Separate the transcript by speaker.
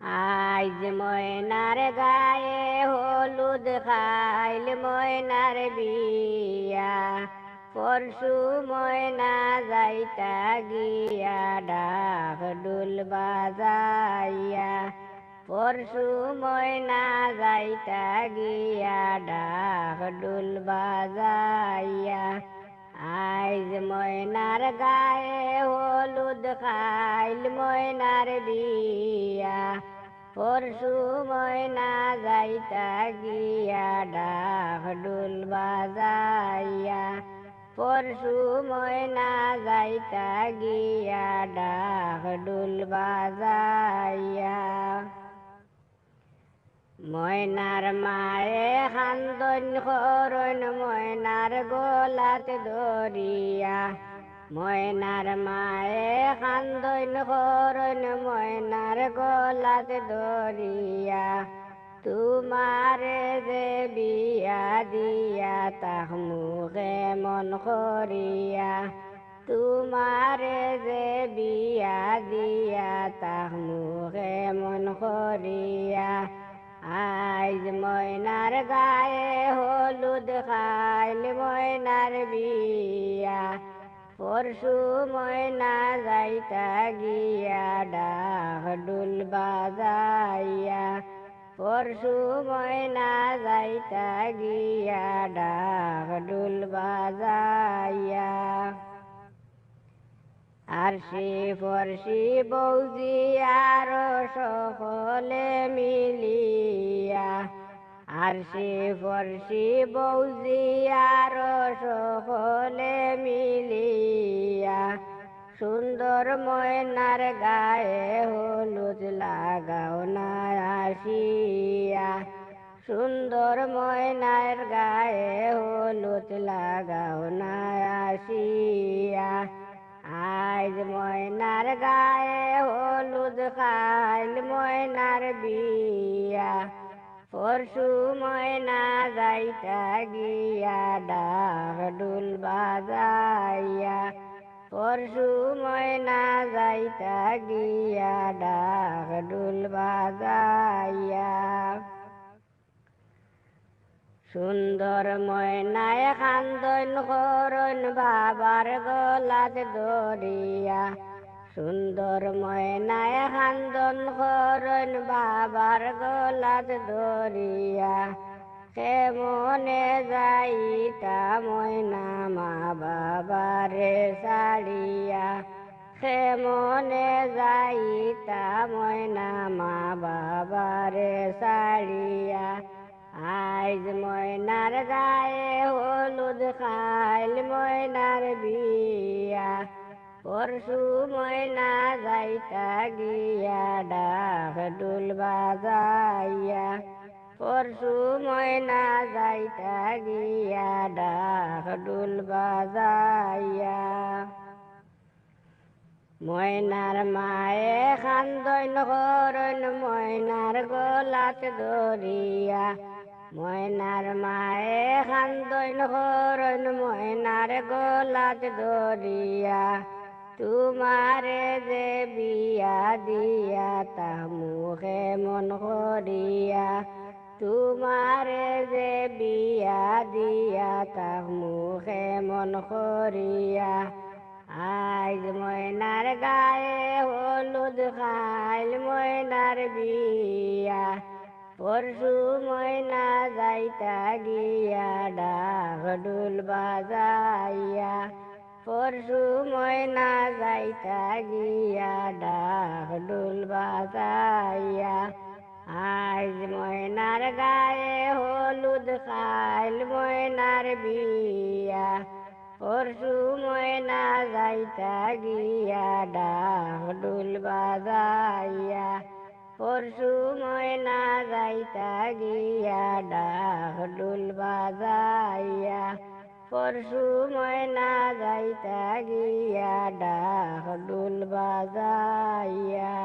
Speaker 1: আইজ ময়নার গায়ে হলুদ খাইল ময়নার বিয়া, পরশু ময়না যাইতা গিয়া ডাক ডুল বাজাইয়া, পরশু ময়না যাইতা গিয়া ডাক ডুল বাজাইয়া। আইজ ময়নার গায়ে হলুদ খাইল ময়নার বিয়া, পরশু ময়না যাইতা গিয়া ডাক ডুল বাজাইয়া, পরশু ময়না যাইতা গিয়া ডাক ডুল বাজাইয়া। ময়নার মায়ে খান্দন করন ময়নার গলাত ধরিয়া, ময়নার মায়ে খান্দন করন ময়নার গলাত ধরিয়া, তোমারে যে বিয়া দিয়া তাক মুখে মন করিয়া, তোমারে যে বিয়া দিয়া তাক মুখে মন করিয়া। আইজ ময়নার গায়ে হলুদ খাইল ময়নার বিয়া, পরশু ময়না যাইতা গিয়া ডাক ডুল বাজাইয়া, পরশু ময়না যাইতা গিয়া ডাক ডুল বাজাইয়া। আরশি ফরশি বৌজি আরো সকলে মিলিয়া, আরশি ফরশি বৌজি আরো সকলে মিলিয়া, সুন্দর ময়নার গায়ে হলুদ লাগাও না আসিয়া, সুন্দর ময়নার গায়ে হলুদ লাগাও না আসিয়া। আইজ ময়নার গায়ে হলুদ খাইল ময়নার বিয়া, পরশু ময়না যাইতা গিয়া ডাক ডুল বাজাইয়া, পরশু ময়না যাইতা গিয়া ডাক ডুল বাজাইয়া। সুন্দর ময়নায় খান্দন করন বাবার গলাত ধরিয়া, সুন্দর ময়নায় খান্দন করন বাবার গলাত ধরিয়া, কেমনে যাইতা ময়না মা বাবারে ছাড়িয়া, কেমনে যাইতা ময়না মা বাবারে ছাড়িয়া। আইজ ময়নার গায়ে হলুদ খাইল ময়নার বিয়া, পরশু ময়না যাইতা গিয়া ডাক ডুল বাজাইয়া, পরশু ময়না যাইতা গিয়া ডাক ডুল বাজাইয়া। ময়নার মায়ে খান্দন করন ময়নার গলাত ধরিয়া, ময়নার মায়ে খান্দন করন ময়নার গলাত ধরিয়া, তোমারে যে বিয়া দিয়া তা মুখে মন করিয়া, তোমারে যে বিয়া দিয়া তা মুখে মন করিয়া। আইজ ময়নার গায়ে হলুদ খাইল ময়নার বিয়া, পরশু ময়না যাইতা গিয়া ডাক ডুল বাজাইয়া, পরশু ময়না যাইতা গিয়া ডাক ডুল বাজাইয়া। আইজ ময়নার গায়ে হলুদ খাইল ময়নার বিয়া, পরশু ময়না যাইতা গিয়া ডাক ডুল বাজাইয়া, পরশু ময়না যাইতা গিয়া ডাক ডুল বাজাইয়া, পরশু ময়না যাইতা গিয়া ডাক ডুল বাজাইয়া।